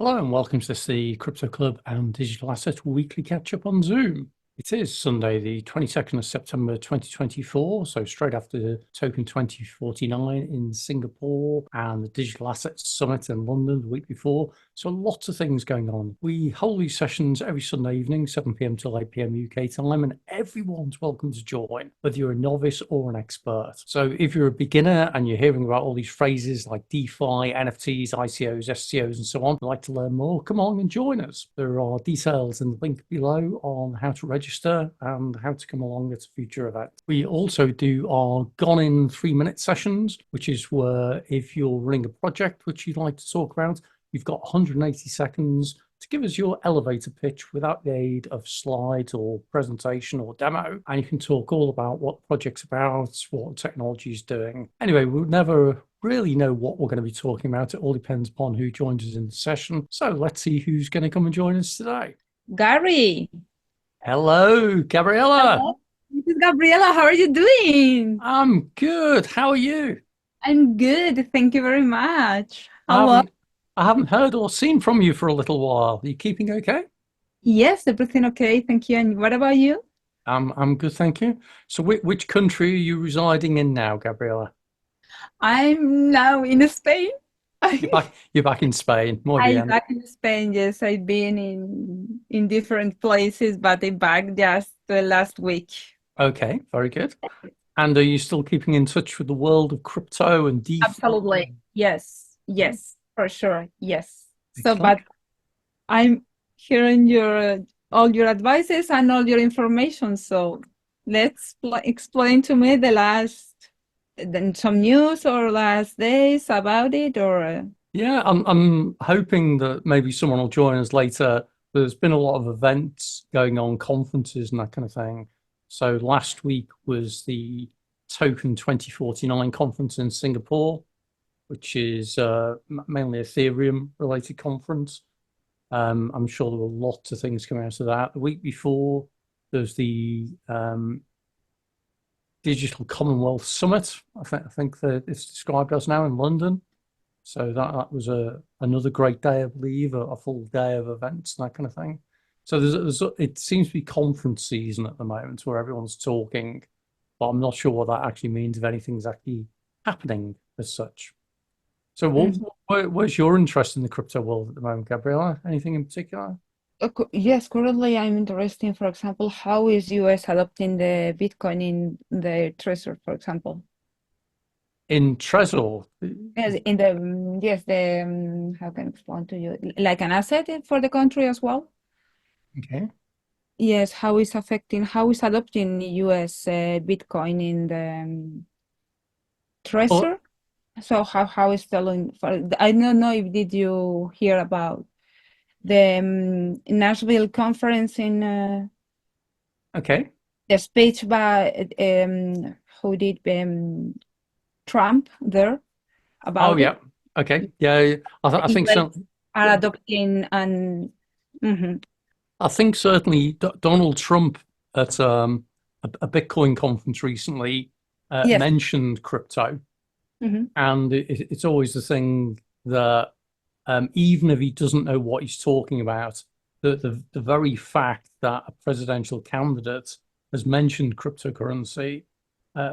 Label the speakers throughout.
Speaker 1: Hello and welcome to this, the Crypto Club and Digital Asset Weekly Catch-up on Zoom. It is Sunday, the 22nd of September 2024, so straight after Token 2049 in Singapore and the Digital Assets Summit in London the week before. So lots of things going on. We hold these sessions every Sunday evening, 7 p.m. till 8 p.m. UK time, and everyone's welcome to join, whether you're a novice or an expert. So if you're a beginner and you're hearing about all these phrases like DeFi, NFTs, ICOs, SCOs, and so on, you'd like to learn more, come on and join us. There are details in the link below on how to register and how to come along at a future event. We also do our Gone in 3-minute sessions, which is where if you're running a project which you'd like to talk about, you've got 180 seconds to give us your elevator pitch without the aid of slides or presentation or demo. And you can talk all about what the project's about, what technology is doing. Anyway, we'll never really know what we're going to be talking about. It all depends upon who joins us in the session. So let's see who's going to come and join us today.
Speaker 2: Gary.
Speaker 1: Hello, Gabriella.
Speaker 2: Hello. This is Gabriela. How are you doing?
Speaker 1: I'm good. How are you?
Speaker 2: I'm good. Thank you very much.
Speaker 1: I
Speaker 2: Hello.
Speaker 1: haven't I haven't heard or seen from you for a little while. Are you keeping okay?
Speaker 2: Yes, everything okay. Thank you. And what about you?
Speaker 1: I'm good, thank you. So which country are you residing in now, Gabriella?
Speaker 2: I'm now in Spain.
Speaker 1: You're back in Spain. Muy
Speaker 2: I'm
Speaker 1: bien.
Speaker 2: back in Spain. Yes, I've been in different places, but I'm back just the last week.
Speaker 1: Okay, very good. And are you still keeping in touch with the world of crypto and DeFi?
Speaker 2: Absolutely. Yes.
Speaker 1: Yeah,
Speaker 2: Yes, for sure. Yes. So,
Speaker 1: excellent.
Speaker 2: but I'm hearing your all your advices and all your information. So let's explain to me the last then some news or last days about it or
Speaker 1: Yeah, I'm hoping that maybe someone will join us later. There's been a lot of events going on, conferences and that kind of thing. So last week was the Token 2049 conference in Singapore, which is mainly Ethereum related conference. I'm sure there were lots of things coming out of that. The week before, there's the Digital Commonwealth Summit. I think that it's described as now in London. So that was another great day, I believe, a full day of events and that kind of thing. So it seems to be conference season at the moment where everyone's talking, but I'm not sure what that actually means if anything's actually happening as such. So
Speaker 2: Mm.
Speaker 1: where's your interest in the crypto world at the moment, Gabriella? Anything in particular?
Speaker 2: Yes, currently I'm interested in, for example, how is US adopting the Bitcoin in the treasury, for example.
Speaker 1: In Trezor?
Speaker 2: Yes, in the yes, the how can I explain to you, like an asset for the country as well.
Speaker 1: Okay.
Speaker 2: Yes, how is adopting US Bitcoin in the
Speaker 1: Well,
Speaker 2: treasury? So how is selling for? I don't know if did you hear about the Nashville conference in
Speaker 1: okay.
Speaker 2: the speech by who did Trump there
Speaker 1: Oh,
Speaker 2: about it.
Speaker 1: yeah. Okay. Yeah. I
Speaker 2: The
Speaker 1: think
Speaker 2: US
Speaker 1: so.
Speaker 2: are adopting and mhm.
Speaker 1: I think certainly Donald Trump at a Bitcoin conference recently
Speaker 2: Yes.
Speaker 1: mentioned crypto,
Speaker 2: Mhm.
Speaker 1: and it's always the thing that even if he doesn't know what he's talking about, the very fact that a presidential candidate has mentioned cryptocurrency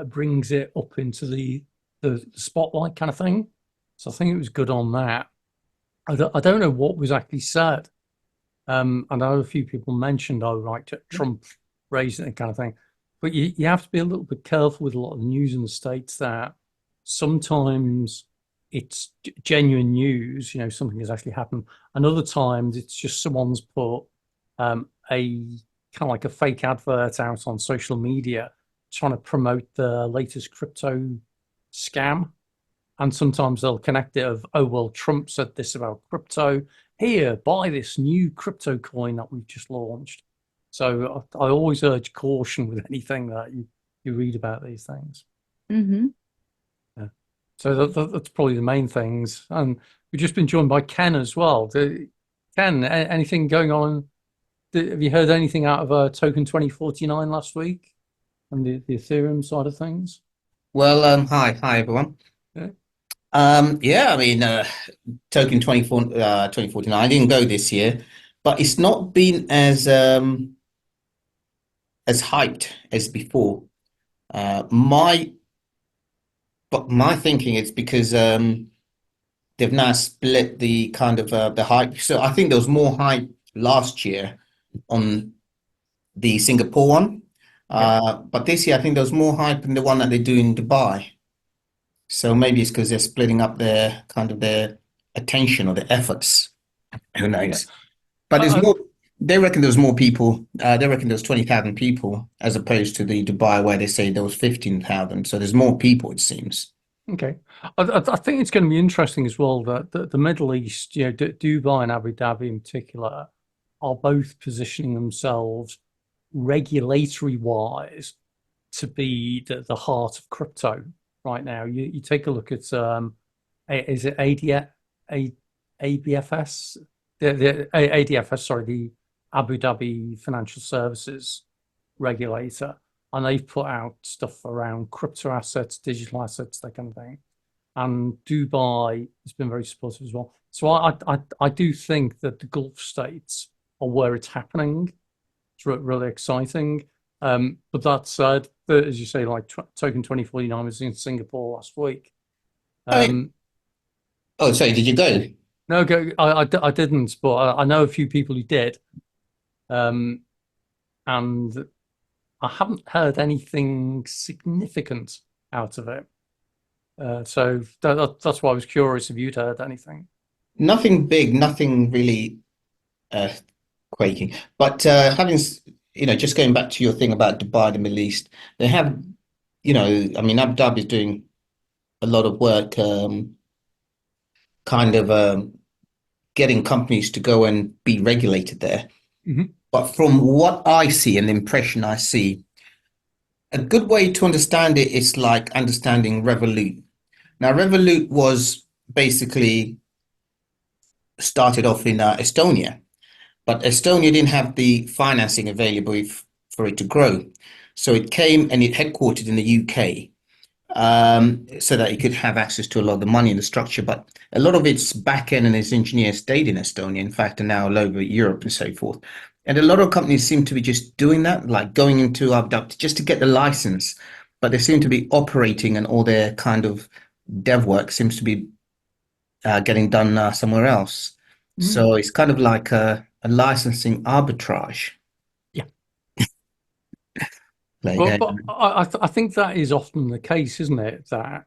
Speaker 1: brings it up into the spotlight kind of thing. So I think it was good on that. I don't know what was actually said. I know a few people mentioned, oh, like Trump raising it kind of thing. But you have to be a little bit careful with a lot of news in the States that sometimes it's genuine news, something has actually happened. And other times it's just someone's put a kind of like a fake advert out on social media trying to promote the latest crypto scam. And sometimes they'll connect it of, oh, well, Trump said this about crypto. Here, buy this new crypto coin that we've just launched. So I always urge caution with anything that you read about these things.
Speaker 2: Mhm.
Speaker 1: Yeah. So that's probably the main things. And we've just been joined by Ken as well. Ken, anything going on? Have you heard anything out of Token 2049 last week and the Ethereum side of things?
Speaker 3: Hi everyone.
Speaker 1: Yeah.
Speaker 3: Yeah, I mean, Token 2049, I didn't go this year, but it's not been as hyped as before. My but my thinking is because they've now split the kind of the hype. So I think there was more hype last year on the Singapore one.
Speaker 1: Yeah.
Speaker 3: But this year I think there was more hype in the one that they do in Dubai. So maybe it's because they're splitting up their kind of their attention or their efforts. Who
Speaker 1: Yeah.
Speaker 3: knows? But there's
Speaker 1: I,
Speaker 3: more. They reckon there's more people. They reckon there's 20,000 people as opposed to the Dubai where they say there was 15,000. So there's more people, it seems.
Speaker 1: okay. I think it's going to be interesting as well that the Middle East, Dubai and Abu Dhabi in particular, are both positioning themselves regulatory wise to be the heart of crypto right now. You take a look at is it ABFS? The ADFS, sorry, the Abu Dhabi Financial Services regulator, and they've put out stuff around crypto assets, digital assets, that kind of thing. And Dubai has been very supportive as well. So I do think that the Gulf states are where it's happening. It's really exciting. But that said, as you say, like Token 2049 was in Singapore last week.
Speaker 3: I mean,
Speaker 1: Um,
Speaker 3: oh, sorry, did you go?
Speaker 1: no, I didn't, but I know a few people who did. Um, and I haven't heard anything significant out of it. So that's why I was curious if you'd heard anything.
Speaker 3: Nothing big, nothing really uh, quaking. But just going back to your thing about Dubai, the Middle East, they have, I mean, Abu Dhabi is doing a lot of work, kind of getting companies to go and be regulated there.
Speaker 1: Hmm.
Speaker 3: But from what I see and the impression I see, a good way to understand it is like understanding Revolut. Now, Revolut was basically started off in Estonia, but Estonia didn't have the financing available for it to grow. So it came and it headquartered in the UK, so that it could have access to a lot of the money in the structure. But a lot of its back end and its engineers stayed in Estonia, in fact, and now all over Europe and so forth. And a lot of companies seem to be just doing that, like going into Abu Dhabi just to get the license. But they seem to be operating and all their kind of dev work seems to be getting done somewhere else.
Speaker 1: Mm.
Speaker 3: So it's kind of like a licensing arbitrage.
Speaker 1: Yeah.
Speaker 3: Like,
Speaker 1: But I think that is often the case, isn't it? That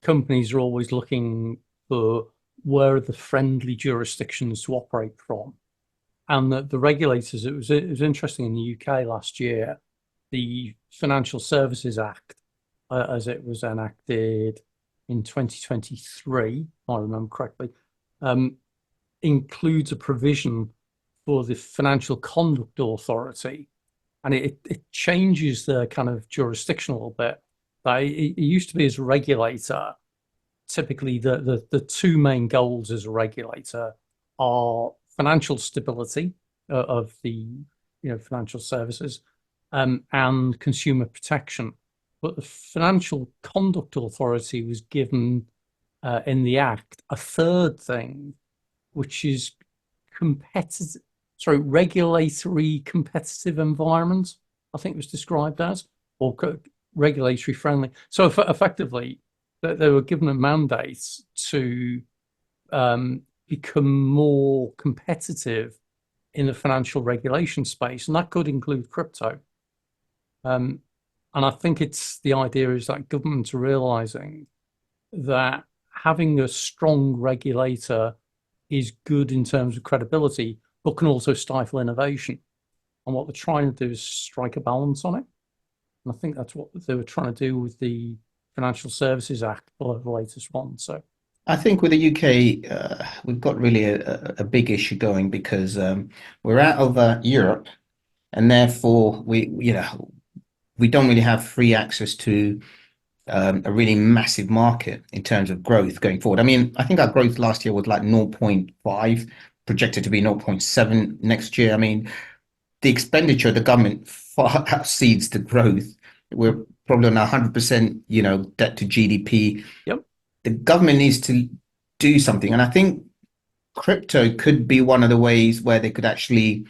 Speaker 1: companies are always looking for where are the friendly jurisdictions to operate from. And the regulators, it was interesting in the UK last year, the Financial Services Act, as it was enacted in 2023, if I remember correctly, um, includes a provision for the Financial Conduct Authority, and it changes the kind of jurisdiction a little bit. It used to be as a regulator, typically the two main goals as a regulator are financial stability of the financial services, and consumer protection. But the Financial Conduct Authority was given in the Act a third thing, which is competitive, sorry, regulatory competitive environment, I think it was described as, or regulatory friendly. So effectively, they were given a mandate to become more competitive in the financial regulation space, and that could include crypto. Um, and I think it's the idea is that governments are realizing that having a strong regulator is good in terms of credibility, but can also stifle innovation. And what they're trying to do is strike a balance on it. And I think that's what they were trying to do with the Financial Services Act, the latest one. So,
Speaker 3: I think with the UK, we've got really a big issue going because we're out of Europe, and therefore we don't really have free access to a really massive market in terms of growth going forward. I mean, I think our growth last year was like zero point 0.5, projected to be 0.7 next year. I mean, the expenditure of the government far exceeds the growth. We're probably on 100%, debt to GDP.
Speaker 1: yep.
Speaker 3: the government needs to do something. And I think crypto could be one of the ways where they could actually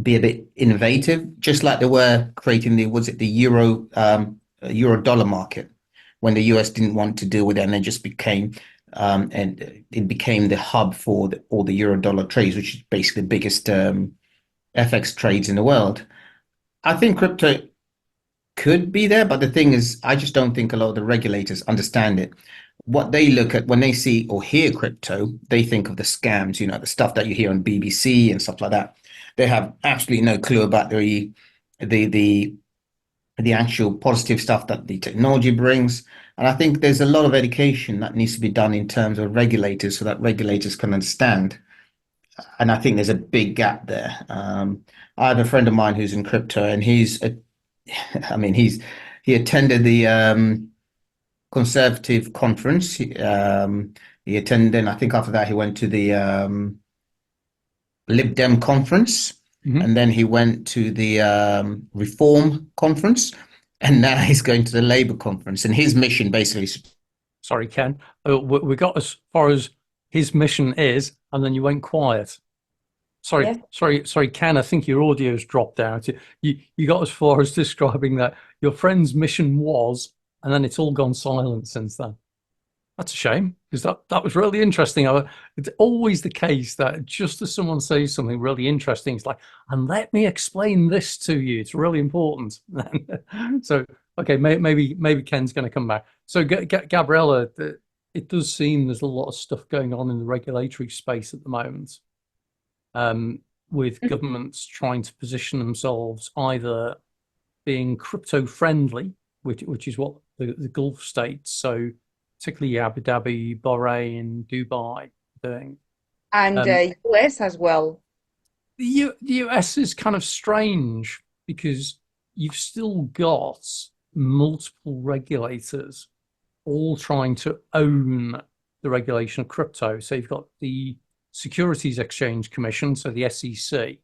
Speaker 3: be a bit innovative, just like they were creating the euro dollar market when the US didn't want to deal with it, and it just became and it became the hub for all the euro dollar trades, which is basically the biggest FX trades in the world. I think crypto could be there, but the thing is, I just don't think a lot of the regulators understand it. What they look at when they see or hear crypto, they think of the scams, the stuff that you hear on BBC and stuff like that. They have absolutely no clue about the the the actual positive stuff that the technology brings. And I think there's a lot of education that needs to be done in terms of regulators so that regulators can understand. And I think there's a big gap there. I have a friend of mine who's in crypto, and I mean, he attended the conservative conference. He attended, and I think after that he went to the Lib Dem conference, and then he went to the Reform conference, and now he's going to the Labour conference. And his mission basically is,
Speaker 1: Sorry, Ken. We got as far as his mission is, and then you went quiet. Sorry,
Speaker 2: Yes.
Speaker 1: sorry, Ken. I think your audio's dropped out. You got as far as describing that your friend's mission was, and then it's all gone silent since then. That's a shame, because that was really interesting. It's always the case that just as someone says something really interesting, it's like, and let me explain this to you. It's really important. So, okay, maybe Ken's going to come back. So, Gabriella, it does seem there's a lot of stuff going on in the regulatory space at the moment, with governments trying to position themselves either being crypto friendly, which is what the Gulf states, so particularly Abu Dhabi, Bahrain, Dubai, doing.
Speaker 2: And US as well.
Speaker 1: The US is kind of strange because you've still got multiple regulators all trying to own the regulation of crypto. So you've got the Securities Exchange Commission, so the SEC,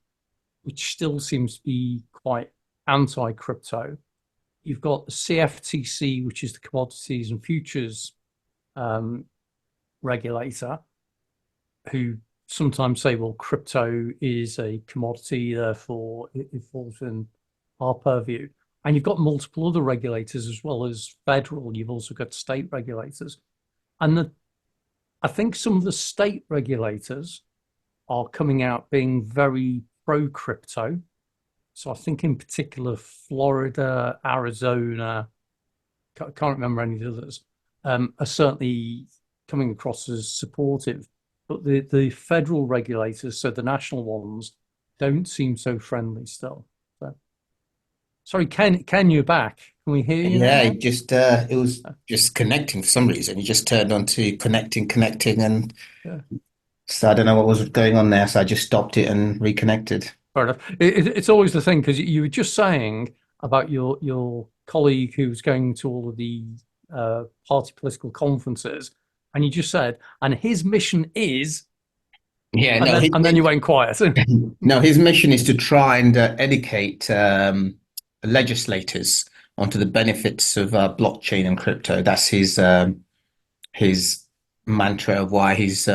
Speaker 1: which still seems to be quite anti-crypto. You've got the CFTC, which is the Commodities and Futures regulator, who sometimes say, well, crypto is a commodity, therefore it falls in our purview. And you've got multiple other regulators as well as federal. You've also got state regulators. And I think some of the state regulators are coming out being very pro-crypto. So I think in particular, Florida, Arizona, can't remember any of the others, are certainly coming across as supportive. But the federal regulators, so the national ones, don't seem so friendly still. So, sorry, Ken, you're back. Can we hear you
Speaker 3: yeah,
Speaker 1: now?
Speaker 3: it was just connecting for some reason. He just turned on to connecting, and
Speaker 1: Yeah.
Speaker 3: so I don't know what was going on there. So I just stopped it and reconnected.
Speaker 1: Fair enough. It's always the thing, because you were just saying about your colleague who's going to all of the party political conferences, and you just said, and his mission is,
Speaker 3: Yeah,
Speaker 1: and
Speaker 3: no,
Speaker 1: then you went quiet.
Speaker 3: no, his mission is to try and educate legislators onto the benefits of blockchain and crypto. That's his mantra of why he's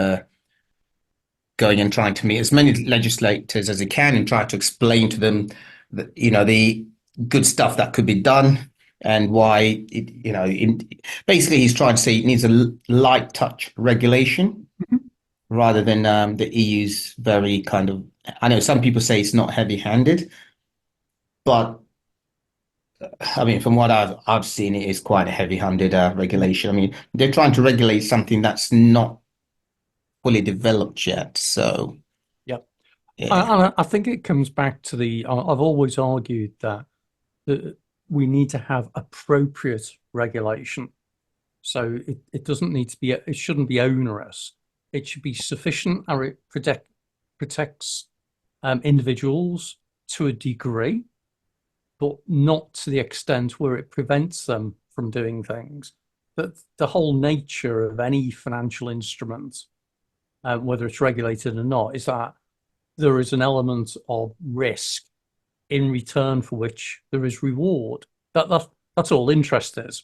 Speaker 3: going and trying to meet as many legislators as he can and try to explain to them that, the good stuff that could be done and why basically he's trying to say it needs a light touch regulation rather than the EU's very kind of, I know some people say it's not heavy handed, but I mean, from what I've seen, it is quite a heavy handed regulation. I mean, they're trying to regulate something that's not fully developed yet. So,
Speaker 1: Yep.
Speaker 3: yeah.
Speaker 1: I think it comes back to I've always argued that we need to have appropriate regulation. So it doesn't need to be, it shouldn't be onerous. It should be sufficient, or it protects individuals to a degree, but not to the extent where it prevents them from doing things. But the whole nature of any financial instrument, whether it's regulated or not, is that there is an element of risk in return for which there is reward. That's all interest is.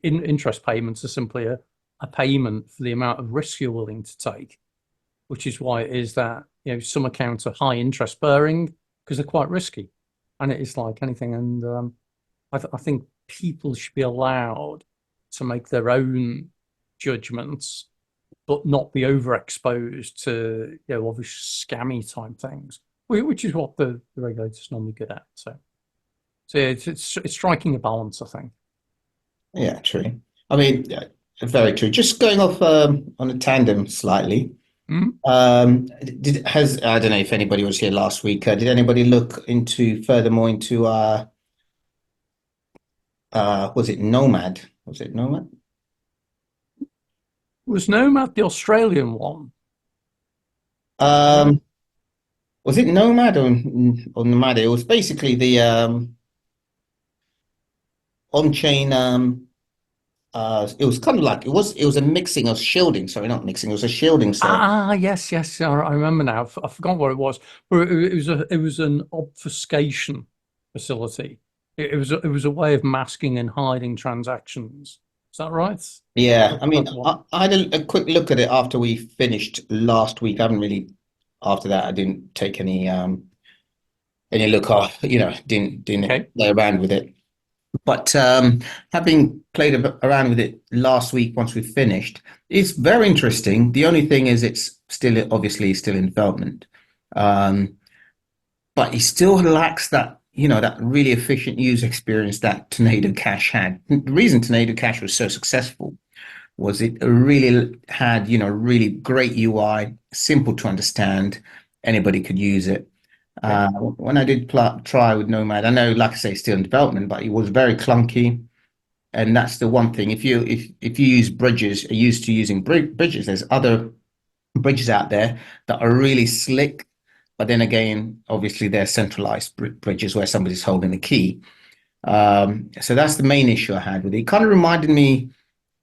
Speaker 1: Interest payments are simply a payment for the amount of risk you're willing to take, which is why it is that, some accounts are high interest bearing because they're quite risky. And it is like anything. And I think people should be allowed to make their own judgments, but not be overexposed to, obvious scammy type things, which is what the regulators normally good at. So yeah, it's striking a balance, I think.
Speaker 3: Yeah, true. I mean, yeah, very true. Just going off on a tandem slightly.
Speaker 1: Mm.
Speaker 3: I don't know if anybody was here last week. Did anybody look furthermore into was it Nomad? Was it Nomad?
Speaker 1: Was Nomad the Australian one?
Speaker 3: Was it Nomad or Nomad? It was basically the on-chain it was kind of like it was a mixing of shielding. Sorry, not mixing. It was a shielding service.
Speaker 1: Yes. I remember now. I forgot what it was, but it was an obfuscation facility. It was a way of masking and hiding transactions. Is that right?
Speaker 3: Yeah, I mean,
Speaker 1: That's one.
Speaker 3: I had a quick look at it after we finished last week. I haven't really, after that, I didn't take any look off, didn't
Speaker 1: Okay.
Speaker 3: play around with it. But having played around with it last week, once we finished, it's very interesting. The only thing is, it's obviously still in development, but it still lacks that really efficient user experience that Tornado Cash had. The reason Tornado Cash was so successful was it really had, really great UI, simple to understand, anybody could use it. When I did try with Nomad, I know, like I say, it's still in development, but it was very clunky. And that's the one thing. If you use bridges, are used to using bridges, there's other bridges out there that are really slick. But then again, obviously, they're centralized bridges where somebody's holding the key. So that's the main issue I had with it. It kind of reminded me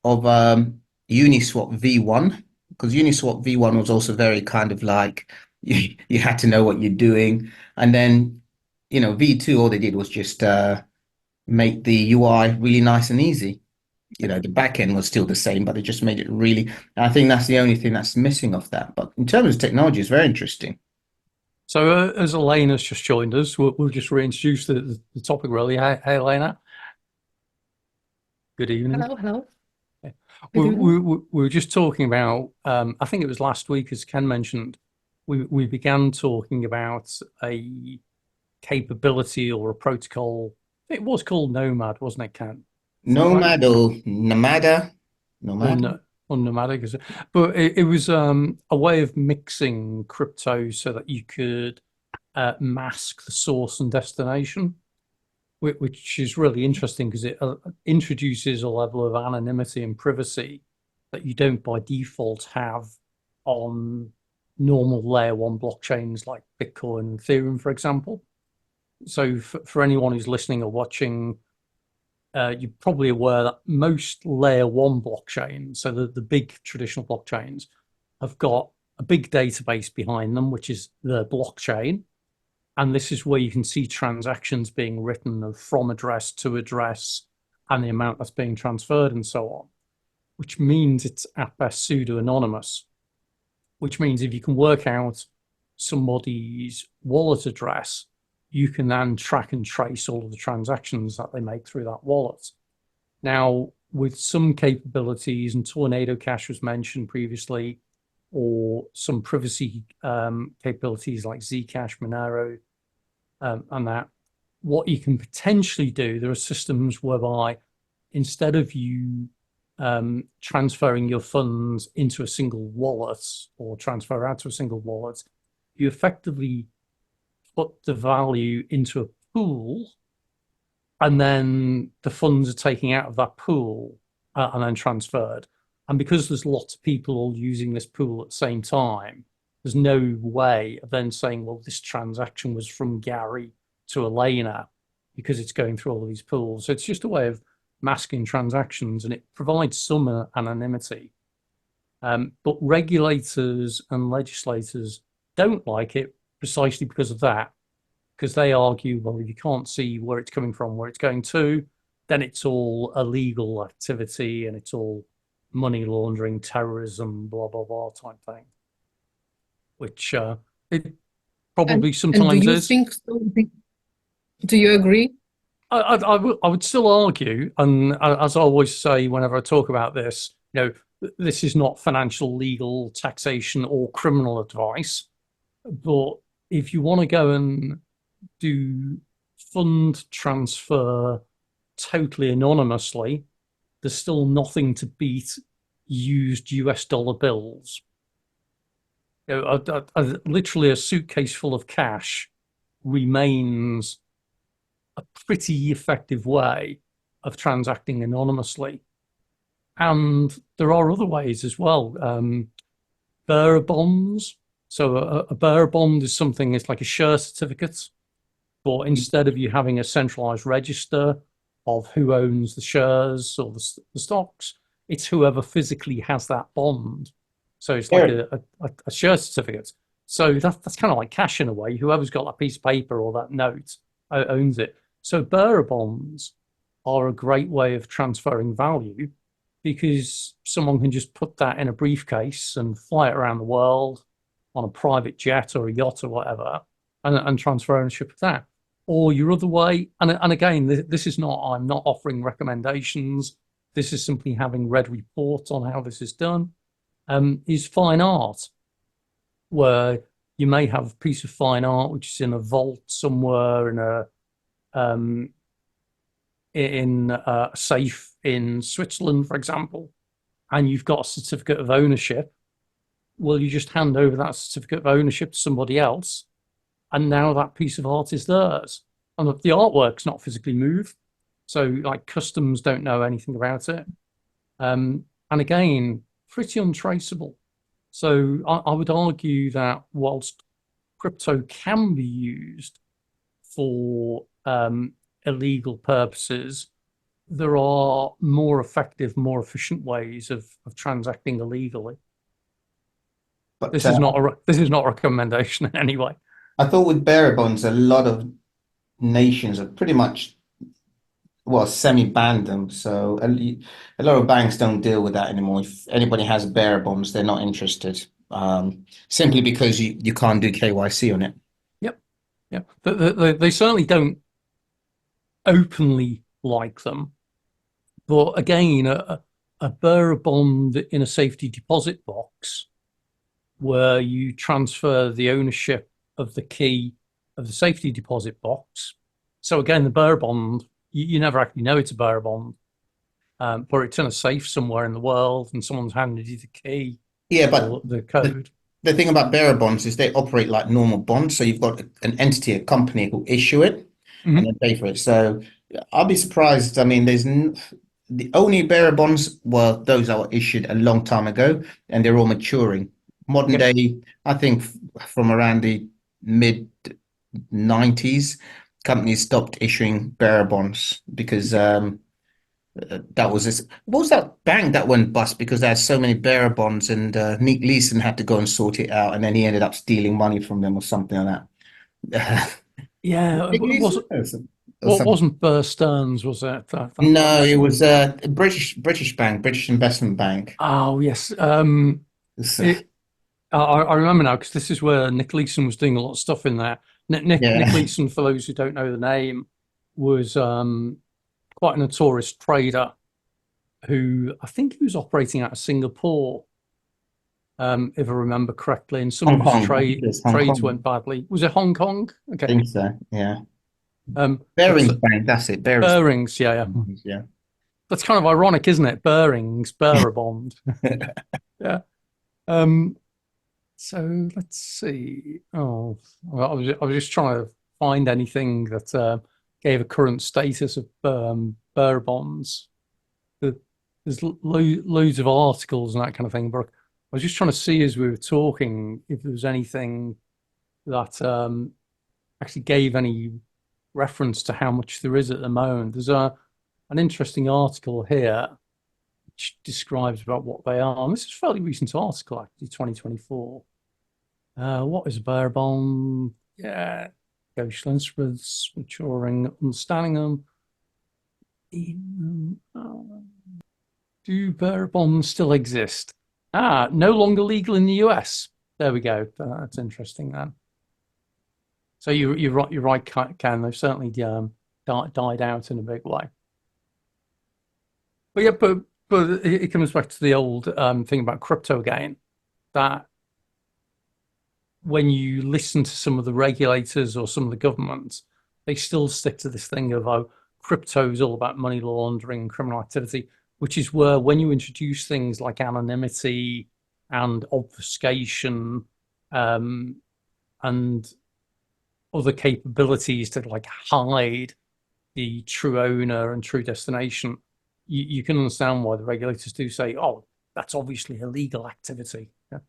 Speaker 3: of Uniswap V1, because Uniswap V1 was also very kind of like you had to know what you're doing. And then, V2, all they did was just make the UI really nice and easy. The back end was still the same, but they just made it really. I think that's the only thing that's missing off that. But in terms of technology, it's very interesting.
Speaker 1: So as Elaine has just joined us, we'll just reintroduce the topic really. Hey, Elena. Good evening.
Speaker 4: Hello.
Speaker 1: We were just talking about, I think it was last week, as Ken mentioned, we began talking about a capability or a protocol. It was called Nomad, wasn't it, Ken?
Speaker 3: Nomad or Nomada? Nomad?
Speaker 1: Or nomadic, but it was a way of mixing crypto so that you could mask the source and destination, which is really interesting because it introduces a level of anonymity and privacy that you don't by default have on normal layer one blockchains like Bitcoin and Ethereum, for example. So for anyone who's listening or watching, you're probably aware that most layer one blockchains, so the big traditional blockchains, have got a big database behind them, which is the blockchain. And this is where you can see transactions being written from address to address and the amount that's being transferred and so on, which means it's at best pseudo-anonymous, which means if you can work out somebody's wallet address, you can then track and trace all of the transactions that they make through that wallet. Now, with some capabilities, and Tornado Cash was mentioned previously, or some privacy capabilities like Zcash, Monero, and that, what you can potentially do, there are systems whereby instead of you transferring your funds into a single wallet or transfer out to a single wallet, you effectively put the value into a pool, and then the funds are taken out of that pool and then transferred. And because there's lots of people all using this pool at the same time, there's no way of then saying, well, this transaction was from Gary to Elena because it's going through all of these pools. So it's just a way of masking transactions, and it provides some anonymity. But regulators and legislators don't like it precisely because of that, because they argue, well, if you can't see where it's coming from, where it's going to, then it's all illegal activity and it's all money laundering, terrorism, blah, blah, blah type thing, which it probably
Speaker 4: And do
Speaker 1: sometimes
Speaker 4: you
Speaker 1: is.
Speaker 4: think so? Do you agree?
Speaker 1: I would still argue, and as I always say whenever I talk about this, this is not financial, legal, taxation, or criminal advice. But if you want to go and do fund transfer totally anonymously, there's still nothing to beat used US dollar bills. Literally a suitcase full of cash remains a pretty effective way of transacting anonymously. And there are other ways as well. Bearer bonds. So a bearer bond is something, it's like a share certificate, but instead of you having a centralized register of who owns the shares or the stocks, it's whoever physically has that bond. So it's like a share certificate. So that's kind of like cash in a way. Whoever's got that piece of paper or that note owns it. So bearer bonds are a great way of transferring value because someone can just put that in a briefcase and fly it around the world on a private jet or a yacht or whatever and transfer ownership of that. Or your other way, and again, this is not, I'm not offering recommendations. This is simply having read reports on how this is done, is fine art, where you may have a piece of fine art which is in a vault somewhere in a safe in Switzerland, for example, and you've got a certificate of ownership. Well, you just hand over that certificate of ownership to somebody else, and now that piece of art is theirs. And the artwork's not physically moved, so like customs don't know anything about it. And again, pretty untraceable. So I would argue that whilst crypto can be used for illegal purposes, there are more effective, more efficient ways of transacting illegally.
Speaker 3: But
Speaker 1: This is not a recommendation in any way.
Speaker 3: I thought with bearer bonds, a lot of nations have pretty much, well, semi-banned them. So a lot of banks don't deal with that anymore. If anybody has bearer bonds, they're not interested, simply because you can't do KYC on it.
Speaker 1: Yep. Yep. They certainly don't openly like them. But again, a bearer bond in a safety deposit box where you transfer the ownership of the key of the safety deposit box. So again, the bearer bond, you never actually know it's a bearer bond, but it's in a safe somewhere in the world and someone's handed you the key or the code.
Speaker 3: The thing about bearer bonds is they operate like normal bonds. So you've got an entity, a company who issue it and then pay for it. So I'll be surprised. I mean, the only bearer bonds were those that were issued a long time ago, and they're all maturing. Modern day, I think from around the mid 90s, companies stopped issuing bearer bonds because that was this. What was that bank that went bust because they had so many bearer bonds, and Nick Leeson had to go and sort it out, and then he ended up stealing money from them or something like that.
Speaker 1: Yeah,
Speaker 3: Nick Leeson or
Speaker 1: what
Speaker 3: something.
Speaker 1: wasn't Bear Stearns, was it?
Speaker 3: No, it was a British bank, British Investment Bank.
Speaker 1: Oh, yes.
Speaker 3: So,
Speaker 1: I remember now because this is where Nick Leeson was doing a lot of stuff in there. Nick
Speaker 3: yeah.
Speaker 1: Leeson, for those who don't know the name, was quite a notorious trader who I think he was operating out of Singapore, if I remember correctly, and some
Speaker 3: Hong
Speaker 1: of his
Speaker 3: Kong. I think it was Hong
Speaker 1: trades
Speaker 3: Kong.
Speaker 1: went badly. Was it Hong Kong?
Speaker 3: I
Speaker 1: Okay.
Speaker 3: think so. Yeah.
Speaker 1: But
Speaker 3: Bearings Bank. That's it. Bearings.
Speaker 1: Bearings, yeah.
Speaker 3: Yeah.
Speaker 1: That's kind of ironic, isn't it? Bearings, bearer bond. Yeah. So let's see. Oh, well, I was just trying to find anything that gave a current status of bearer bonds. There's loads of articles and that kind of thing, but I was just trying to see as we were talking if there was anything that actually gave any reference to how much there is at the moment. There's an interesting article here which describes about what they are. And this is a fairly recent article, actually, 2024. What is a bearer bond? Yeah, social instruments, maturing, understanding them. Do bearer bonds still exist? No longer legal in the US. There we go. That's interesting then. So you're right. You're right, Ken. They've certainly died out in a big way. But yeah, but it comes back to the old thing about crypto again. That when you listen to some of the regulators or some of the governments, they still stick to this thing of, oh, crypto is all about money laundering and criminal activity, which is where when you introduce things like anonymity and obfuscation and other capabilities to like hide the true owner and true destination, you can understand why the regulators do say, oh, that's obviously illegal activity. Yeah?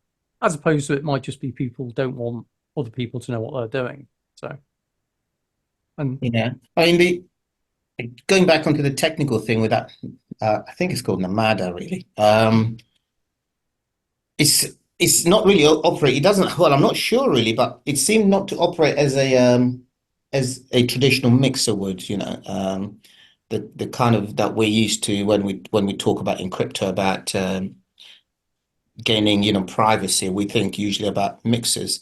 Speaker 1: As opposed to it might just be people don't want other people to know what they're doing. So, and
Speaker 3: Yeah. I mean, going back onto the technical thing with that, I think it's called Namada, really. It's not really operate. It doesn't. Well, I'm not sure really, but it seemed not to operate as a traditional mixer would. The kind of that we're used to when we talk about in crypto about gaining privacy. We think usually about mixers.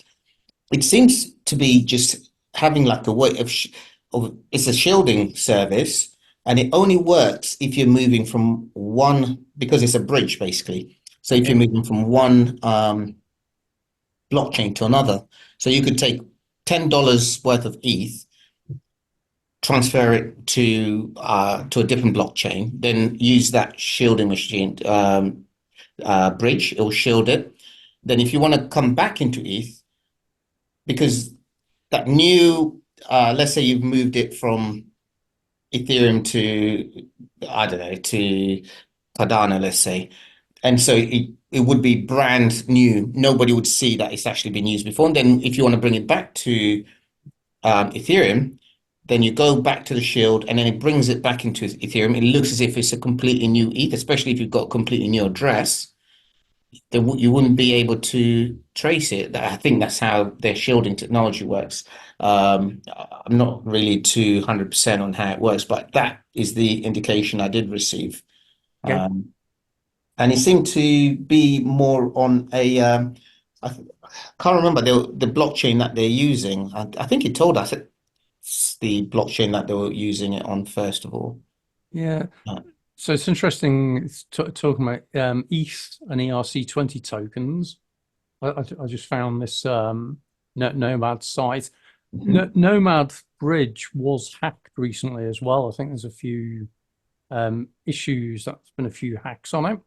Speaker 3: It seems to be just having like a way of it's a shielding service, and it only works if you're moving from one because it's a bridge basically. So if you're moving from one blockchain to another, so you could take $10 worth of ETH, transfer it to a different blockchain, then use that shielding machine bridge. It will shield it. Then if you want to come back into ETH, because that new, let's say you've moved it from Ethereum to, I don't know, to Cardano, let's say. And so it would be brand new. Nobody would see that it's actually been used before. And then if you want to bring it back to Ethereum, then you go back to the shield and then it brings it back into Ethereum. It looks as if it's a completely new ETH, especially if you've got a completely new address. Then you wouldn't be able to trace it. I think that's how their shielding technology works. I'm not really 200% on how it works, but that is the indication I did receive.
Speaker 1: okay.
Speaker 3: And it seemed to be more on a, I can't remember the blockchain that they're using. I think it told us it's the blockchain that they were using it on, first of all.
Speaker 1: Yeah.
Speaker 3: Uh,
Speaker 1: So it's interesting talking about ETH and ERC20 tokens. I just found this Nomad site. Nomad Bridge was hacked recently as well. I think there's a few issues. There's been a few hacks on it.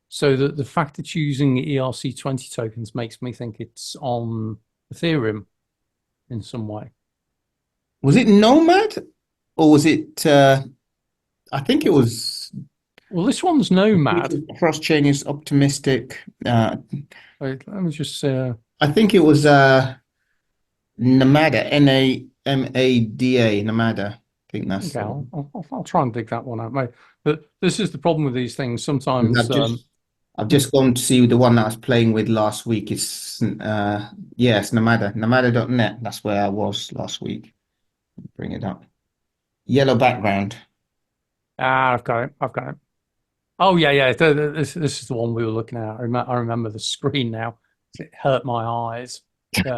Speaker 1: So the fact it's using ERC20 tokens makes me think it's on Ethereum in some way.
Speaker 3: Was it Nomad or was it? I think it was.
Speaker 1: Well, this one's Nomad.
Speaker 3: Cross-chain is optimistic.
Speaker 1: Wait, let me just
Speaker 3: I think it was Namada, Namada, Namada. I think that's
Speaker 1: okay, I'll try and dig that one out, mate. But this is the problem with these things. Sometimes
Speaker 3: I've just gone to see the one that I was playing with last week. It's yes, Namada, Namada.net. That's where I was last week. Bring it up. Yellow background.
Speaker 1: I've got it. I've got it. Oh yeah. This is the one we were looking at. I remember the screen now. It hurt my eyes. Yeah,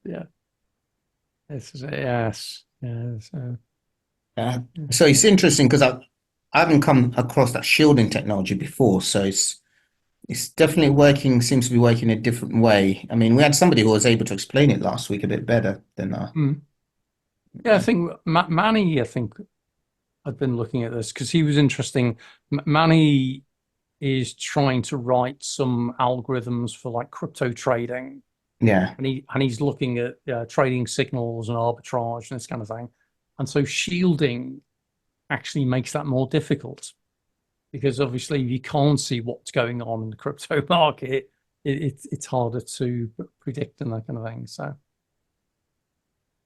Speaker 1: yeah. This is it. Yes. Yes.
Speaker 3: So it's interesting because I haven't come across that shielding technology before. So it's definitely working. Seems to be working a different way. I mean, we had somebody who was able to explain it last week a bit better than.
Speaker 1: Yeah, I think Manny. I think I've been looking at this because he was interesting. Manny is trying to write some algorithms for like crypto trading.
Speaker 3: Yeah.
Speaker 1: And he's looking at trading signals and arbitrage and this kind of thing. And so shielding actually makes that more difficult because obviously if you can't see what's going on in the crypto market, it's harder to predict and that kind of thing. So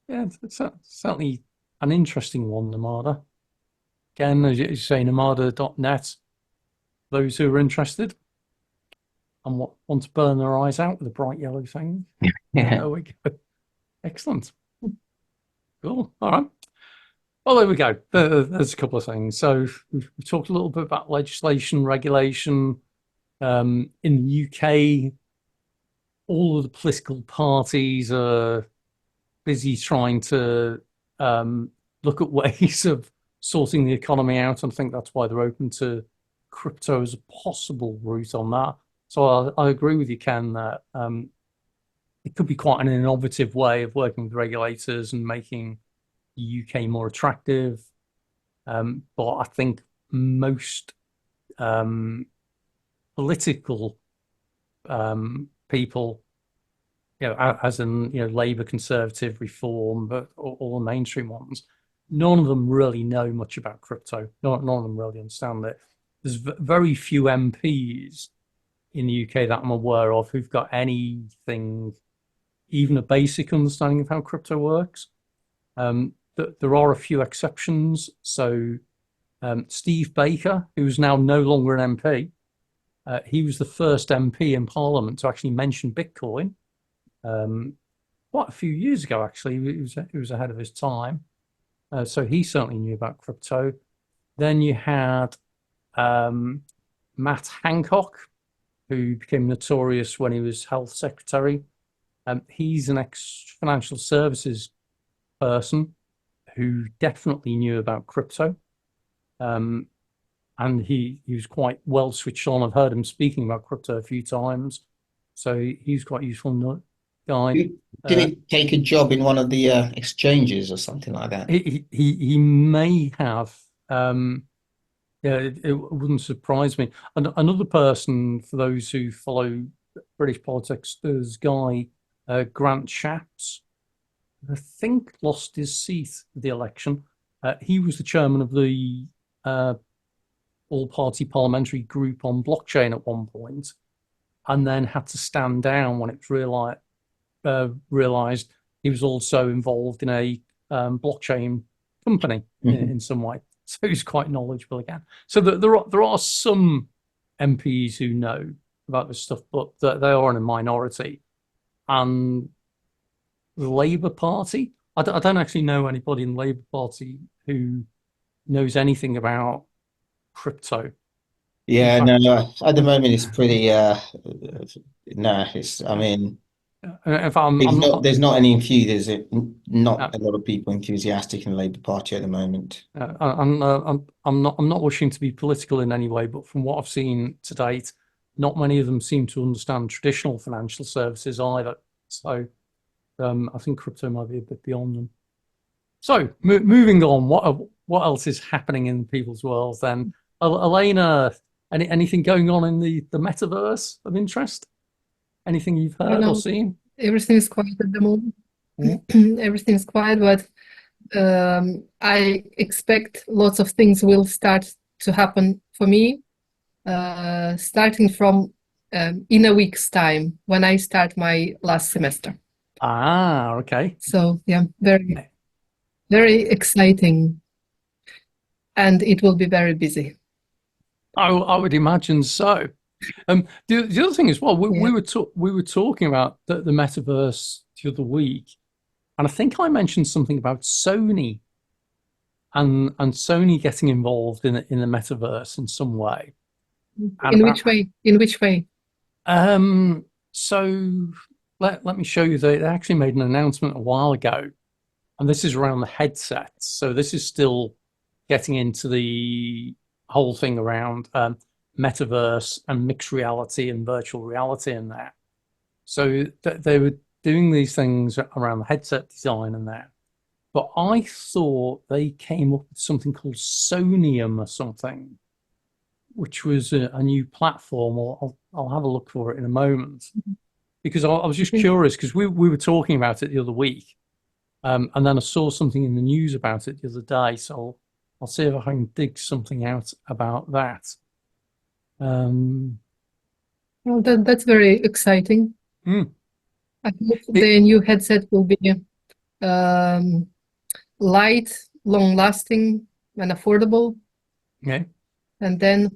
Speaker 1: yeah, it's certainly an interesting one, Namada. Again, as you say, namada.net. Those who are interested and want to burn their eyes out with a bright yellow thing.
Speaker 3: Yeah.
Speaker 1: There we go. Excellent. Cool. All right. Well, there we go. There's a couple of things. So we've talked a little bit about legislation, regulation. In the UK, all of the political parties are busy trying to look at ways of sorting the economy out. And I think that's why they're open to crypto as a possible route on that. So I agree with you, Ken, that it could be quite an innovative way of working with regulators and making the UK more attractive. But I think most political people, as in Labour, Conservative, Reform, but all the mainstream ones, none of them really know much about crypto. None of them really understand it. There's very few MPs in the UK that I'm aware of who've got anything, even a basic understanding of how crypto works. There are a few exceptions. So Steve Baker, who's now no longer an MP, he was the first MP in Parliament to actually mention Bitcoin. Quite a few years ago, actually. He was ahead of his time. So he certainly knew about crypto. Then you had Matt Hancock, who became notorious when he was health secretary. He's an ex-financial services person who definitely knew about crypto. And he was quite well switched on. I've heard him speaking about crypto a few times. So he's quite a useful guy.
Speaker 3: Did he take a job in one of the exchanges or something like that?
Speaker 1: He may have. It wouldn't surprise me. Another person, for those who follow British politics, there's Guy Grant Shapps, I think lost his seat at the election. He was the chairman of the all-party parliamentary group on blockchain at one point, and then had to stand down when it was realized he was also involved in a blockchain company in some way. So he's quite knowledgeable again. So there are some MPs who know about this stuff, but they are in a minority. And the Labour Party, I don't actually know anybody in the Labour Party who knows anything about crypto.
Speaker 3: Yeah, no, at the moment it's pretty no, I mean,
Speaker 1: if I'm
Speaker 3: there's not any not a lot of people enthusiastic in the Labour Party at the moment.
Speaker 1: I'm not wishing to be political in any way, but from what I've seen to date, not many of them seem to understand traditional financial services either. So I think crypto might be a bit beyond them. So moving on, what else is happening in people's worlds then? Elena, anything going on in the metaverse of interest? Anything you've heard or seen?
Speaker 4: Everything is quiet at the moment. Everything is quiet, but I expect lots of things will start to happen for me, starting from in a week's time when I start my last semester.
Speaker 1: Ah, okay.
Speaker 4: So yeah, very, very exciting, and it will be very busy.
Speaker 1: I would imagine so. The other thing as well, we were talking about the metaverse the other week, and I think I mentioned something about Sony and Sony getting involved in the metaverse in some way.
Speaker 4: In which way? In which way?
Speaker 1: So let me show you. They actually made an announcement a while ago, and this is around the headsets. So this is still getting into the whole thing around metaverse and mixed reality and virtual reality and that. So they were doing these things around the headset design and that. But I thought they came up with something called Sonium or something, which was a new platform. I'll have a look for it in a moment. Because I was just curious, because we were talking about it the other week. And then I saw something in the news about it the other day. So I'll see if I can dig something out about that.
Speaker 4: Well, that's very exciting. I hope the new headset will be light, long-lasting, and affordable.
Speaker 1: Okay.
Speaker 4: And then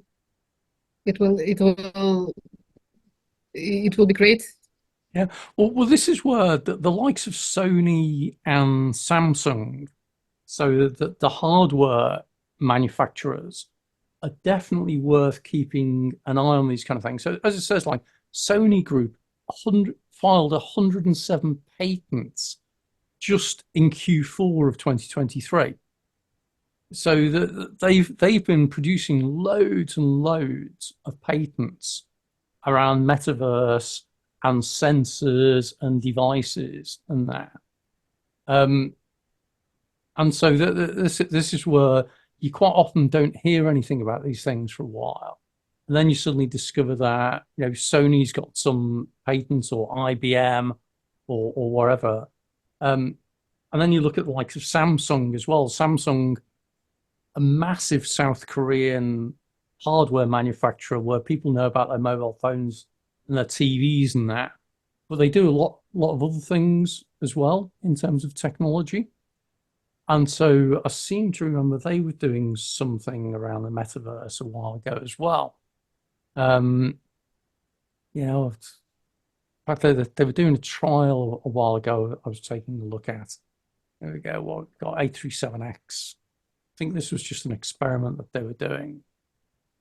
Speaker 4: it will be great.
Speaker 1: Yeah. Well, this is where the likes of Sony and Samsung So the hardware manufacturers are definitely worth keeping an eye on these kind of things. So as it says, like Sony Group 100, filed 107 patents just in Q4 of 2023. So they've been producing loads and loads of patents around metaverse and sensors and devices and that. And so this is where you quite often don't hear anything about these things for a while. And then you suddenly discover that, you know, Sony's got some patents, or IBM, or whatever. And then you look at the likes of Samsung as well. Samsung, a massive South Korean hardware manufacturer where people know about their mobile phones and their TVs and that. But they do a lot of other things as well in terms of technology. And so I seem to remember they were doing something around the metaverse a while ago as well. You know, in fact, they were doing a trial a while ago. I was taking a look at. There we go. What got A37X? I think this was just an experiment that they were doing.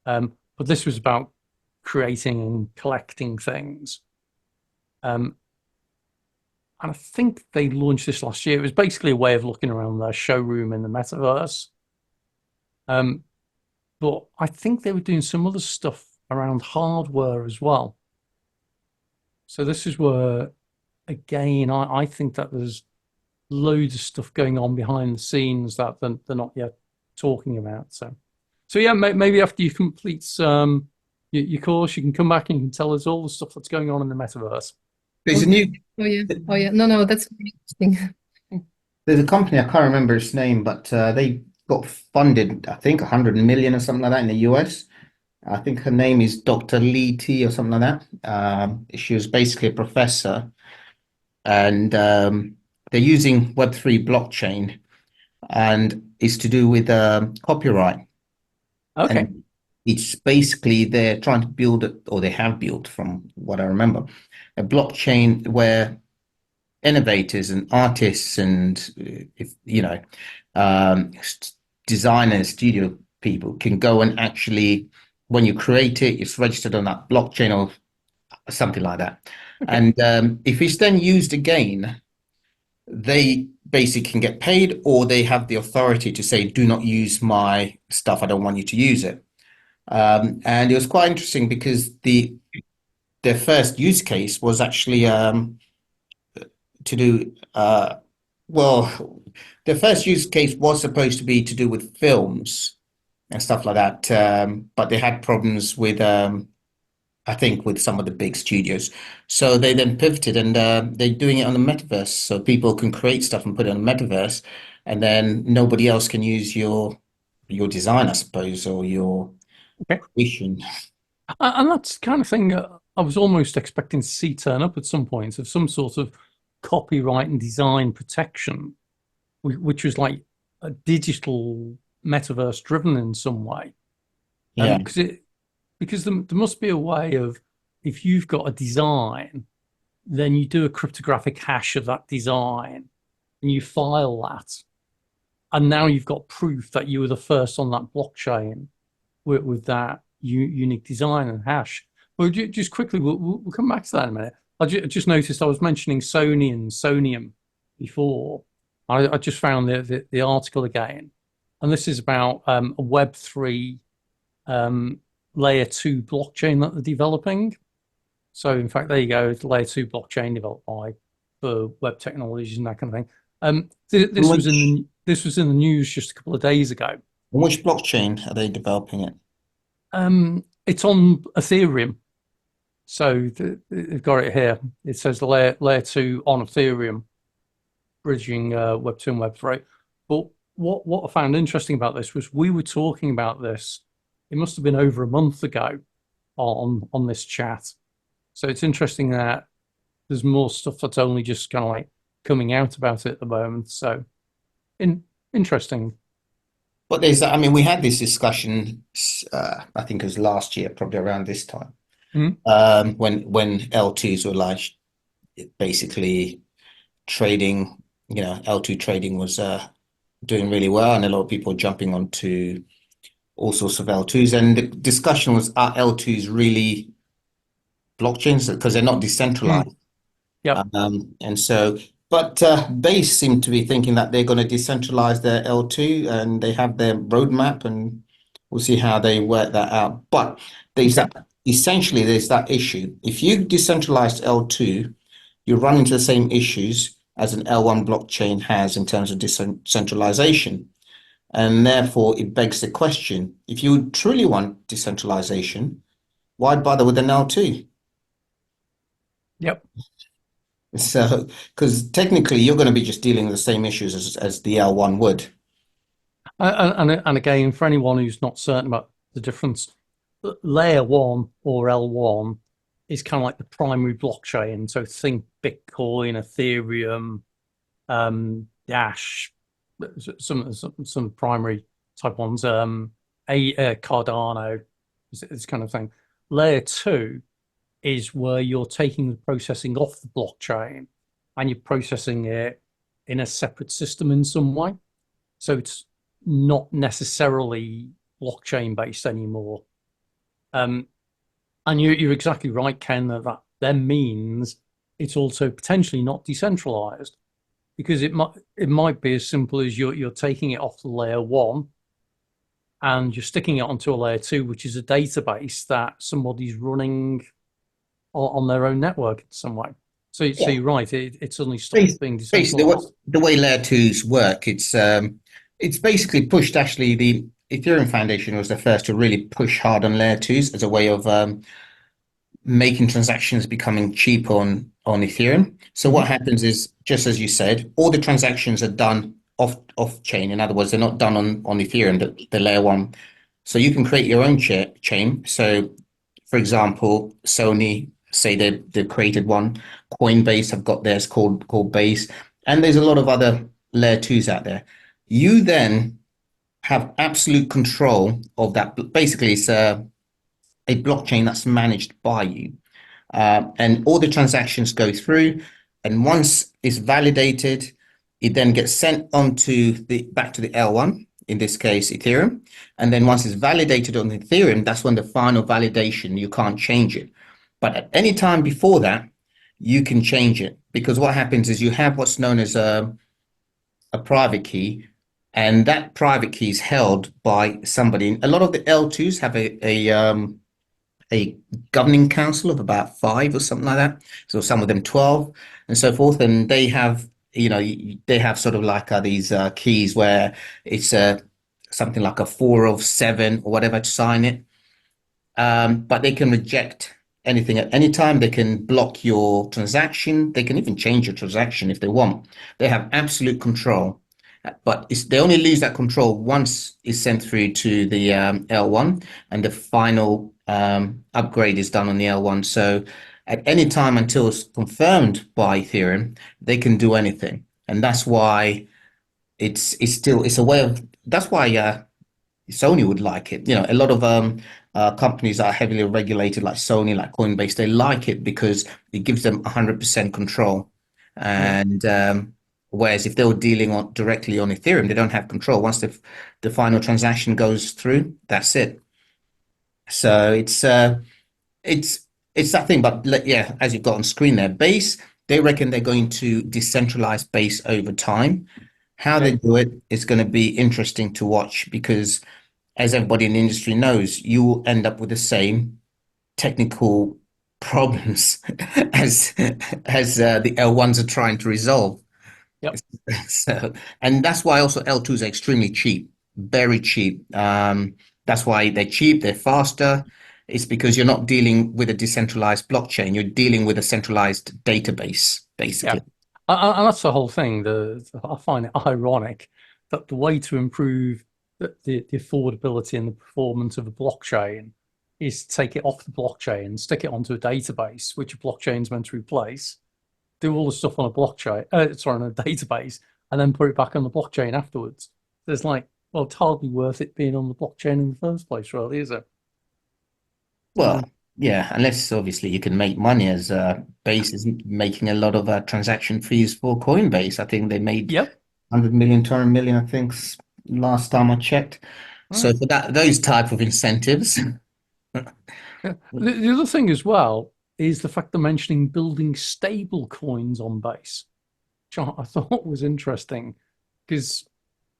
Speaker 1: But this was about creating and collecting things. And I think they launched this last year. It was basically a way of looking around their showroom in the metaverse. But I think they were doing some other stuff around hardware as well. So this is where, again, I think that there's loads of stuff going on behind the scenes that they're not yet talking about. So yeah, maybe after you complete your course, you can come back and you can tell us all the stuff that's going on in the metaverse.
Speaker 3: There's a new
Speaker 4: Oh yeah. No, that's very interesting.
Speaker 3: there's a company, I can't remember its name, but they got funded, I think 100 million or something like that in the US. I think her name is Dr. Lee T or something like that. She was basically a professor, and they're using Web3 blockchain, and it's to do with copyright.
Speaker 1: Okay.
Speaker 3: And it's basically they're trying to build it, or they have built, from what I remember, a blockchain where innovators and artists and if you know designers, studio people can go and actually, when you create it, it's registered on that blockchain or something like that.
Speaker 1: Okay.
Speaker 3: And if it's then used again, they basically can get paid, or they have the authority to say, do not use my stuff, I don't want you to use it. And it was quite interesting because their first use case was actually to do well, the first use case was supposed to be to do with films and stuff like that, but they had problems with I think with some of the big studios, so they then pivoted, and they're doing it on the metaverse, so people can create stuff and put it on the metaverse, and then nobody else can use your design, I suppose, or your
Speaker 1: Okay.
Speaker 3: creation.
Speaker 1: And that's the kind of thing I was almost expecting to see turn up at some point, of some sort of copyright and design protection, which was like a digital metaverse driven in some way.
Speaker 3: Yeah.
Speaker 1: Because there must be a way of, if you've got a design, then you do a cryptographic hash of that design and you file that. And now you've got proof that you were the first on that blockchain with that unique design and hash. Well, just quickly, we'll come back to that in a minute. I just noticed I was mentioning Sony and Sonium before. I just found the article again. And this is about a Web3 layer 2 blockchain that they're developing. So in fact, there you go, it's layer 2 blockchain developed by for web technologies and that kind of thing. This was in the news just a couple of days ago.
Speaker 3: Which blockchain are they developing it?
Speaker 1: It's on Ethereum. So they've got it here. It says the layer 2 on Ethereum, bridging Web 2 and Web 3. But what I found interesting about this was we were talking about this, it must have been over a month ago on this chat. So it's interesting that there's more stuff that's only just kind of like coming out about it at the moment. So interesting.
Speaker 3: But there's, I mean, we had this discussion, I think it was last year, probably around this time, when L2s were like basically trading, L2 trading was doing really well, and a lot of people jumping onto all sorts of L2s. And the discussion was, are L2s really blockchains? Because they're not decentralized.
Speaker 1: Yep.
Speaker 3: And so, but Base seem to be thinking that they're going to decentralize their L2, and they have their roadmap, and we'll see how they work that out. But there's
Speaker 1: Okay.
Speaker 3: that, essentially, there's that issue. If you decentralize L2, you run into the same issues as an L1 blockchain has in terms of decentralization. And therefore, it begs the question, if you truly want decentralization, why bother with an L2?
Speaker 1: Yep.
Speaker 3: So, because technically you're going to be just dealing with the same issues as the L1 would.
Speaker 1: And again, for anyone who's not certain about the difference, layer one or L1 is kind of like the primary blockchain. So think Bitcoin, Ethereum, Dash, some primary type ones, Cardano, this kind of thing. Layer two is where you're taking the processing off the blockchain and you're processing it in a separate system in some way. So it's not necessarily blockchain based anymore. And you're exactly right, Ken, that then means it's also potentially not decentralized, because it might be as simple as you're taking it off the layer one and you're sticking it onto a layer two, which is a database that somebody's running on their own network in some way. So you're right, it suddenly stops being
Speaker 3: Basically,
Speaker 1: decentralized.
Speaker 3: the way layer twos work, it's basically pushed. Actually, the Ethereum Foundation was the first to really push hard on layer twos as a way of making transactions becoming cheap on Ethereum. So what happens is, just as you said, all the transactions are done off chain. In other words, they're not done on Ethereum, the layer one. So you can create your own chain. So, for example, Sony say they've created one. Coinbase have got theirs called Base, and there's a lot of other layer twos out there. You then have absolute control of that. Basically, it's a blockchain that's managed by you. And all the transactions go through. And once it's validated, it then gets sent back to the L1, in this case, Ethereum. And then once it's validated on Ethereum, that's when the final validation, you can't change it. But at any time before that, you can change it, because what happens is you have what's known as a private key, and that private key is held by somebody. A lot of the L2s have a governing council of about 5 or something like that. So some of them 12 and so forth. And they have, they have sort of like these keys where it's something like a 4 of 7 or whatever to sign it. But they can reject anything at any time. They can block your transaction. They can even change your transaction if they want. They have absolute control. But they only lose that control once it's sent through to the L1 and the final upgrade is done on the L1. So at any time until it's confirmed by Ethereum, they can do anything. And that's why it's a way of, that's why Sony would like it. A lot of companies that are heavily regulated, like Sony, like Coinbase, they like it because it gives them 100% control. And whereas if they were dealing directly on Ethereum, they don't have control. Once the final transaction goes through, that's it. So it's that thing. But yeah, as you've got on screen there, Base, they reckon they're going to decentralize Base over time. How they do it is going to be interesting to watch, because as everybody in the industry knows, you will end up with the same technical problems as the L1s are trying to resolve.
Speaker 1: Yep.
Speaker 3: So, and that's why also L2s are extremely cheap, very cheap. That's why they're cheap, they're faster. It's because you're not dealing with a decentralized blockchain, you're dealing with a centralized database, basically.
Speaker 1: Yeah. And that's the whole thing. I find it ironic that the way to improve the affordability and the performance of a blockchain is to take it off the blockchain, stick it onto a database, which a blockchain is meant to replace, do all the stuff on a blockchain, on a database, and then put it back on the blockchain afterwards. There's well, it's hardly worth it being on the blockchain in the first place, really, is it?
Speaker 3: Well, yeah, unless obviously you can make money, as Base is making a lot of transaction fees for Coinbase. I think they made
Speaker 1: Yep.
Speaker 3: 100 million, 200 million, I think, last time I checked. So
Speaker 1: Right.
Speaker 3: for those type of incentives,
Speaker 1: Yeah. The other thing as well is the fact they're mentioning building stable coins on base, which I thought was interesting because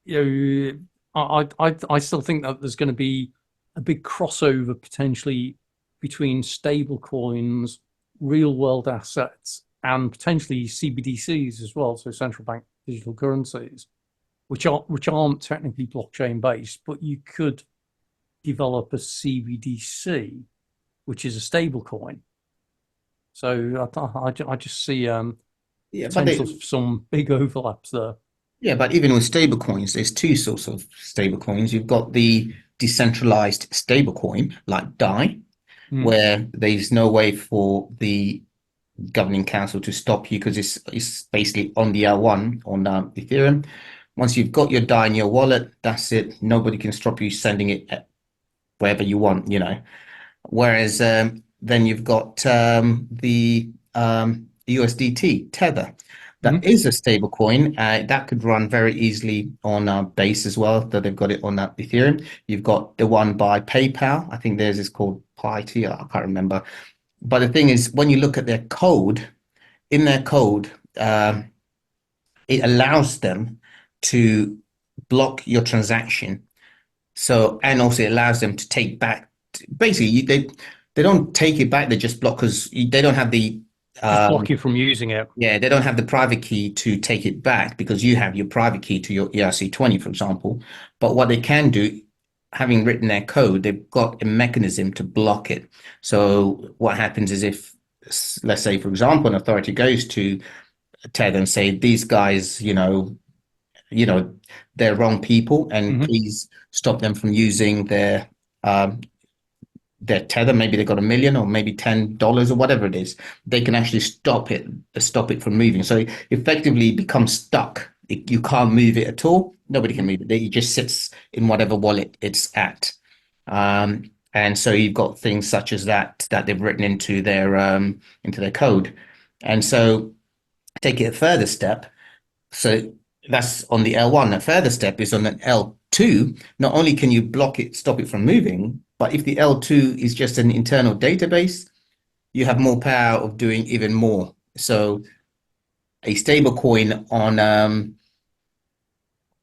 Speaker 1: you know I still think that there's going to be a big crossover potentially between stable coins, real world assets, and potentially CBDCs as well, so central bank digital currencies, which aren't technically blockchain based, but you could develop a CBDC, which is a stable coin. So I just see
Speaker 3: yeah, but
Speaker 1: potential for some big overlaps there.
Speaker 3: yeah, but even with stable coins, there's two sorts of stable coins. You've got the decentralized stable coin like DAI,
Speaker 1: Mm.
Speaker 3: where there's no way for the governing council to stop you because it's basically on the L1 on Ethereum. Once you've got your DAI in your wallet, that's it. Nobody can stop you sending it wherever you want, you know. Whereas then you've got the USDT Tether. That
Speaker 1: Mhm.
Speaker 3: is a stable coin that could run very easily on Base as well. Though they've got it on Ethereum. You've got the one by PayPal. I think theirs is called PyT. I can't remember. But the thing is, when you look at their code, in their code, it allows them to block your transaction. So, and also it allows them to take back. Basically, they don't take it back. They just block because they don't have the
Speaker 1: Just block you from using it.
Speaker 3: yeah, they don't have the private key to take it back because you have your private key to your ERC20, for example. But what they can do, having written their code, they've got a mechanism to block it. So what happens is if, let's say, for example, an authority goes to Tether and say, these guys, they're wrong people, and
Speaker 1: Mhm.
Speaker 3: please stop them from using um, their tether. Maybe they got 1 million or maybe $10 or whatever it is. They can actually stop it from moving. So effectively it becomes stuck. You can't move it at all. Nobody can move it. It just sits in whatever wallet it's at. And so you've got things such as that they've written into their code. And so take it a further step. So that's on the L1. A further step is on an L2. Not only can you block it, stop it from moving, but if the L2 is just an internal database, you have more power of doing even more. So a stable coin on an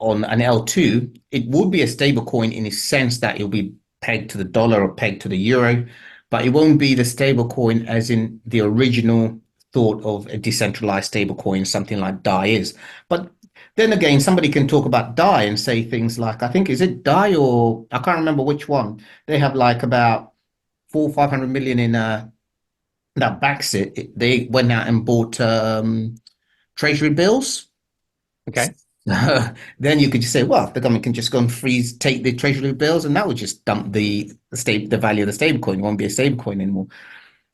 Speaker 3: L2, it would be a stable coin in a sense that it'll be pegged to the dollar or pegged to the euro, but it won't be the stable coin as in the original thought of a decentralized stable coin, something like DAI is. But then again, somebody can talk about DAI and say things like, I think, is it DAI or I can't remember which one. They have like about 400-500 million in that backs it. They went out and bought treasury bills.
Speaker 1: Okay.
Speaker 3: Then you could just say, well, the government can just go and take the treasury bills, and that would just dump the value of the stablecoin. It won't be a stablecoin anymore.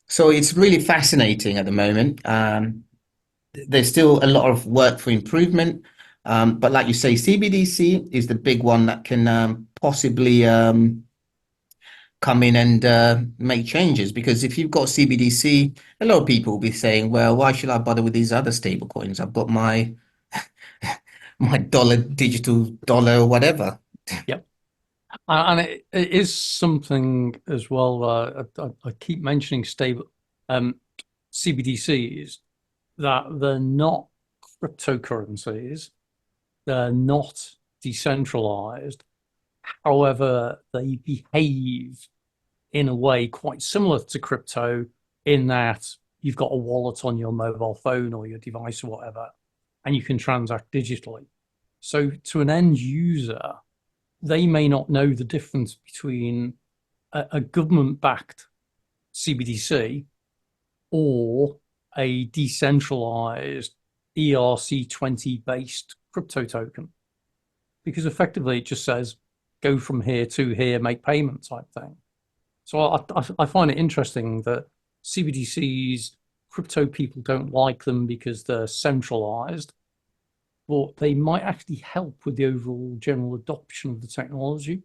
Speaker 3: So it's really fascinating at the moment. There's still a lot of work for improvement, but like you say, CBDC is the big one that can possibly come in and make changes. Because if you've got CBDC, a lot of people will be saying, well, why should I bother with these other stablecoins? I've got my my digital dollar, or whatever.
Speaker 1: Yep. And it is something as well. I keep mentioning stable CBDCs, that they're not cryptocurrencies, they're not decentralized. However, they behave in a way quite similar to crypto in that you've got a wallet on your mobile phone or your device or whatever, and you can transact digitally. So to an end user, they may not know the difference between a government-backed CBDC or a decentralized ERC20 based crypto token, because effectively it just says go from here to here, make payment type thing. So I find it interesting that CBDCs, crypto people don't like them because they're centralized, but they might actually help with the overall general adoption of the technology.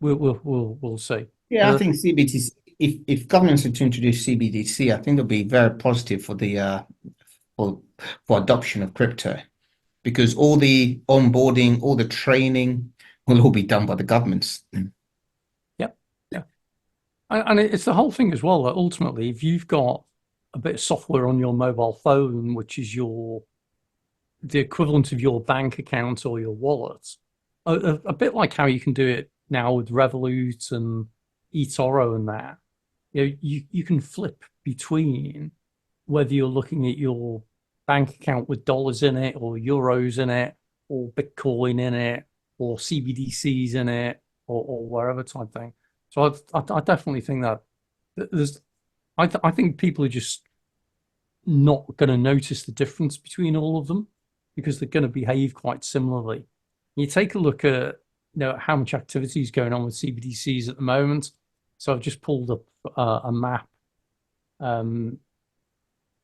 Speaker 1: We'll see.
Speaker 3: Yeah, I think CBDC. If governments were to introduce CBDC, I think it'll be very positive for the for adoption of crypto. because all the onboarding, all the training will all be done by the governments.
Speaker 1: Yep. Yeah. And it's the whole thing as well that ultimately, if you've got a bit of software on your mobile phone, which is the equivalent of your bank account or your wallet, a bit like how you can do it now with Revolut and eToro and that, you can flip between whether you're looking at your bank account with dollars in it or euros in it or Bitcoin in it or CBDCs in it or wherever type thing. So I definitely think that I think people are just not going to notice the difference between all of them because they're going to behave quite similarly. You take a look at how much activity is going on with CBDCs at the moment. So I've just pulled up a map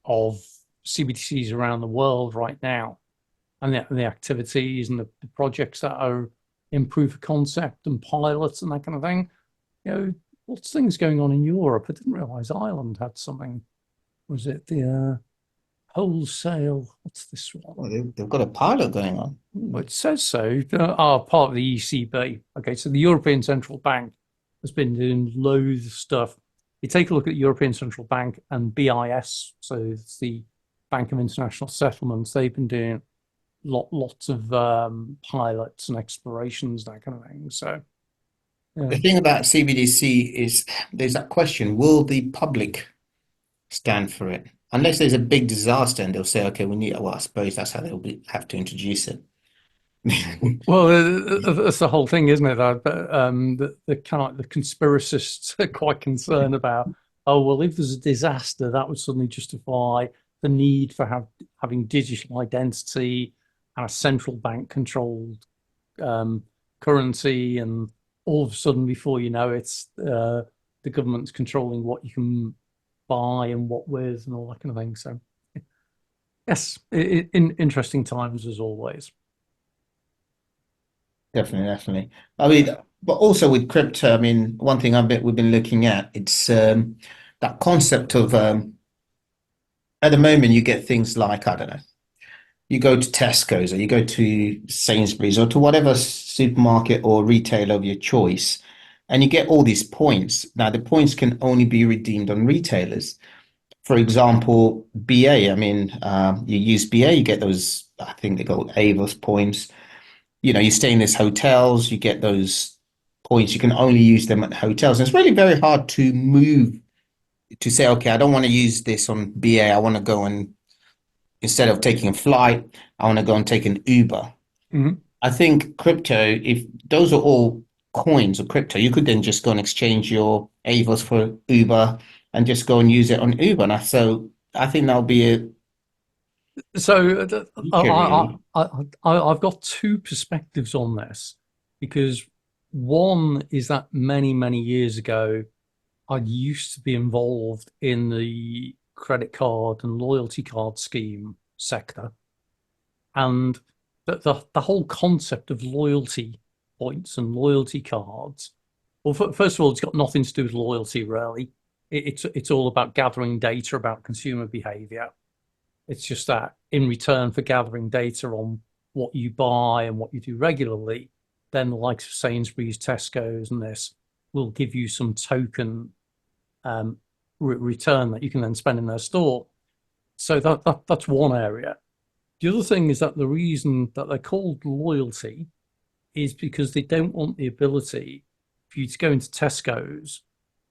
Speaker 1: of CBDCs around the world right now, and the activities and the projects that are in proof of concept and pilots and that kind of thing. Lots of things going on in Europe. I didn't realize Ireland had something. Was it the wholesale? What's this one?
Speaker 3: Well, they've got a pilot going on.
Speaker 1: Well, it says so. Part of the ECB. Okay, so the European Central Bank has been doing loads of stuff. You take a look at the European Central Bank and BIS, so it's the Bank of International Settlements. They've been doing lots of pilots and explorations, that kind of thing. So
Speaker 3: The thing about CBDC is there's that question, will the public stand for it? Unless there's a big disaster and they'll say, okay, I suppose that's how they'll have to introduce it.
Speaker 1: Well, that's the whole thing, isn't it? That the conspiracists are quite concerned about. Oh well, if there's a disaster, that would suddenly justify the need for having digital identity and a central bank controlled currency, and all of a sudden, before you know it, the government's controlling what you can buy and what with and all that kind of thing. So, yes, interesting times as always.
Speaker 3: Definitely. I mean, but also with crypto, I mean, one thing we've been looking at, it's that concept of at the moment you get things like, I don't know, you go to Tesco's or you go to Sainsbury's or to whatever supermarket or retailer of your choice, and you get all these points. Now, the points can only be redeemed on retailers. For example, BA, I mean, you use BA, you get those, I think they call Avos points. You stay in these hotels, you get those points. You can only use them at hotels. And it's really very hard to move to say, okay, I don't want to use this on BA. I want to go and instead of taking a flight, I want to go and take an Uber.
Speaker 1: Mm-hmm.
Speaker 3: I think crypto, if those are all coins or crypto, you could then just go and exchange your Avos for Uber and just go and use it on Uber. And so I think that'll be a
Speaker 1: So
Speaker 3: really.
Speaker 1: I've got two perspectives on this, because one is that many years ago, I used to be involved in the credit card and loyalty card scheme sector, and the whole concept of loyalty points and loyalty cards. Well, first of all, it's got nothing to do with loyalty, really. It's all about gathering data about consumer behavior. It's just that in return for gathering data on what you buy and what you do regularly, then the likes of Sainsbury's, Tesco's, and this will give you some token return that you can then spend in their store. So that's one area. The other thing is that the reason that they're called loyalty is because they don't want the ability for you to go into Tesco's,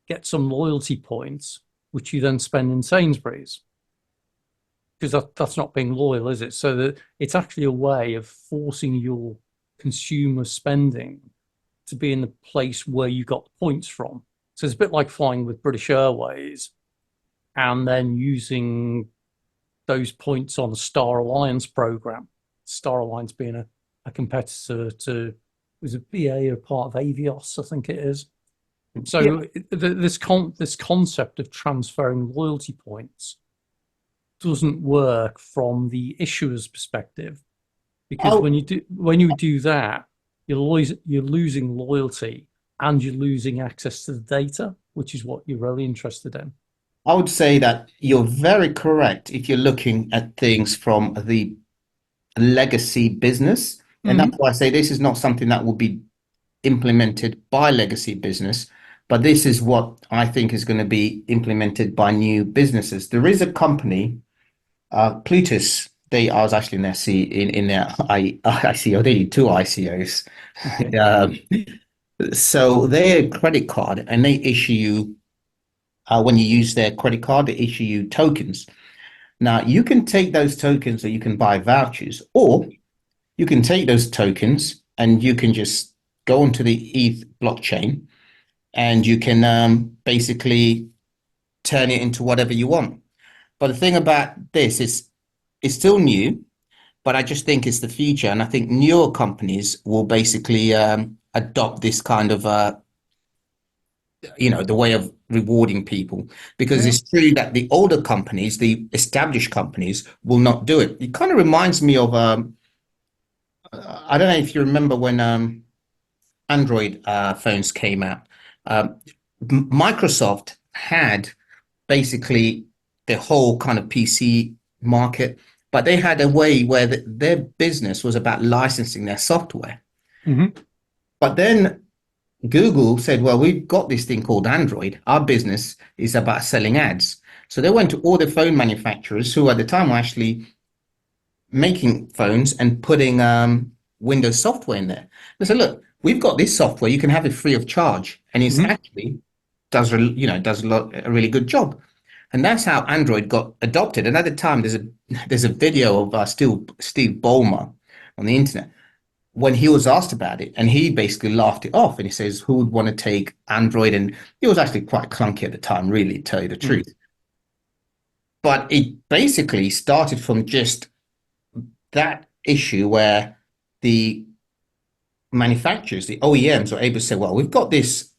Speaker 1: get some loyalty points, which you then spend in Sainsbury's. Because that's not being loyal, is it? So that it's actually a way of forcing your consumer spending to be in the place where you got the points from. So it's a bit like flying with British Airways and then using those points on the Star Alliance program. Star Alliance being a competitor to, was it BA or part of Avios, I think it is. So this concept of transferring loyalty points doesn't work from the issuer's perspective, because when you do that, you're losing loyalty and you're losing access to the data, which is what you're really interested in.
Speaker 3: I would say that you're very correct if you're looking at things from the legacy business. And that's why I say this is not something that will be implemented by legacy business, but this is what I think is going to be implemented by new businesses. There is a company, Plutus. I was actually in their ICO. They do two ICOs. So their credit card, and they issue you when you use their credit card, they issue you tokens. Now you can take those tokens, or you can buy vouchers, or you can take those tokens and you can just go onto the ETH blockchain, and you can basically turn it into whatever you want. But the thing about this is it's still new, but I just think it's the future. And I think newer companies will basically adopt this kind of, the way of rewarding people. Because it's true that the older companies, the established companies, will not do it. It kind of reminds me of, I don't know if you remember when Android phones came out. Microsoft had basically the whole kind of PC market, but they had a way where their business was about licensing their software. But then Google said, well, we've got this thing called Android. Our business is about selling ads. So they went to all the phone manufacturers who at the time were actually making phones and putting Windows software in there. They said, look, we've got this software. You can have it free of charge. And it's actually does a really good job. And that's how Android got adopted. And at the time, there's a video of Steve Ballmer on the internet when he was asked about it, and he basically laughed it off. And he says, who would want to take Android? And it was actually quite clunky at the time, really, to tell you the truth. But it basically started from just that issue where the manufacturers, the OEMs, are able to say, well, we've got this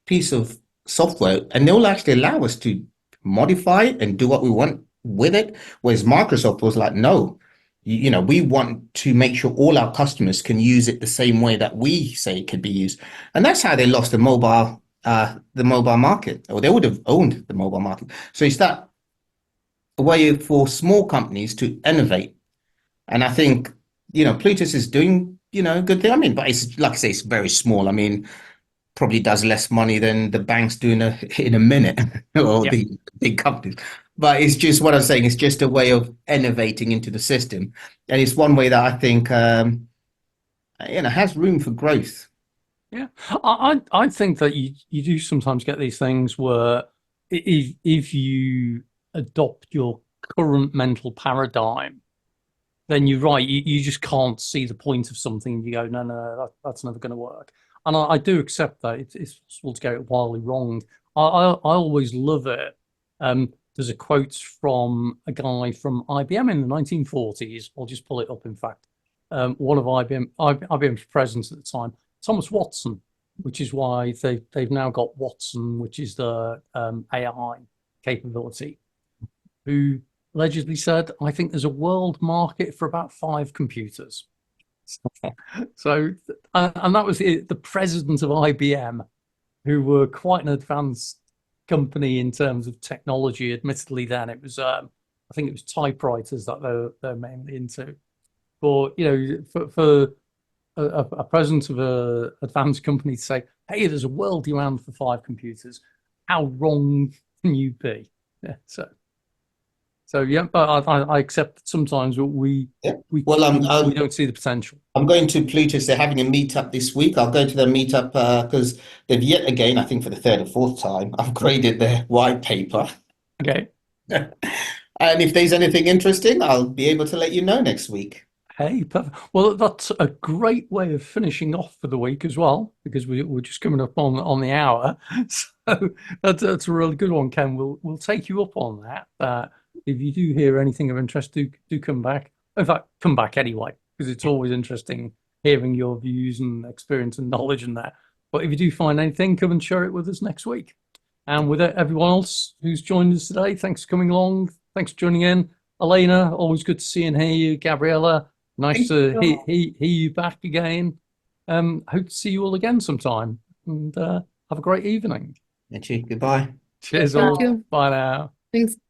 Speaker 3: piece of software, and they'll actually allow us to modify it and do what we want with it. Whereas Microsoft was like, no, we want to make sure all our customers can use it the same way that we say it could be used. And that's how they lost the mobile market, or they would have owned the mobile market. So it's that way for small companies to innovate. And I think, Plutus is doing, a good thing. I mean, but it's like I say, it's very small. I mean, probably does less money than the banks do in a minute, or the big companies. But it's just what I'm saying. It's just a way of innovating into the system, and it's one way that I think has room for growth.
Speaker 1: Yeah, I think that you do sometimes get these things where if you adopt your current mental paradigm, then you're right. You just can't see the point of something. You go, no, that's never going to work. And I do accept that it's possible to get it wildly wrong. I always love it. There's a quote from a guy from IBM in the 1940s. I'll just pull it up. In fact, one of IBM's presidents at the time, Thomas Watson, which is why they've now got Watson, which is the AI capability, who allegedly said, I think there's a world market for about 5 computers. So, and that was the president of IBM, who were quite an advanced company in terms of technology. Admittedly, then it was, I think it was typewriters that they're mainly into. But for a president of an advanced company to say, "Hey, there's a world demand for 5 computers," how wrong can you be? Yeah, so yeah, but I accept that sometimes we don't see the potential.
Speaker 3: I'm going to Plutus. They're having a meetup this week. I'll go to their meetup because they've yet again, I think for the 3rd or 4th time, upgraded their white paper.
Speaker 1: Okay.
Speaker 3: And if there's anything interesting, I'll be able to let you know next week.
Speaker 1: Hey, perfect. Well, that's a great way of finishing off for the week as well, because we're just coming up on the hour. So that's a really good one, Ken. We'll take you up on that. If you do hear anything of interest, do come back. In fact, come back anyway, because it's always interesting hearing your views and experience and knowledge and that. But if you do find anything, come and share it with us next week. And with everyone else who's joined us today, thanks for coming along. Thanks for joining in. Elena, always good to see and hear you. Gabriella, nice to hear you back again. Hope to see you all again sometime. And have a great evening.
Speaker 3: Thank you. Goodbye.
Speaker 1: Cheers all. Bye now.
Speaker 4: Thanks.